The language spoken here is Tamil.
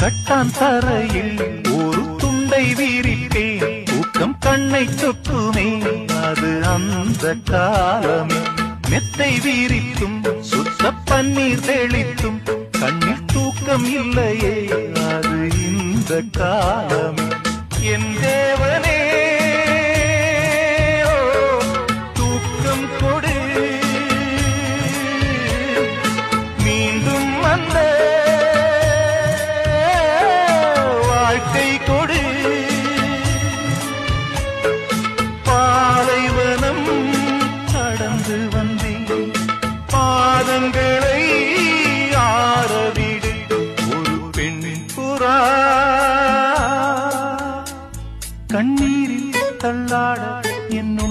கட்டான் தரையில் ஒரு துண்டை வீரிப்பேன், தூக்கம் கண்ணை சொட்டுமே அது அந்த காலமே. மெத்தை வீரித்தும் சுத்த பன்னீர் தெளித்தும் கண்ணில் தூக்கம் இல்லையே அது இந்த காலமே. என் தேவனே தூக்கம் கொடு, மீண்டும் அந்த வாழ்க்கை கொடு. பாலைவனம் கடந்து வந்தேன், பாதங்களை ஆரவிடு. ஒரு பெண் புறா கண்ணீரில் தள்ளாட என்னும்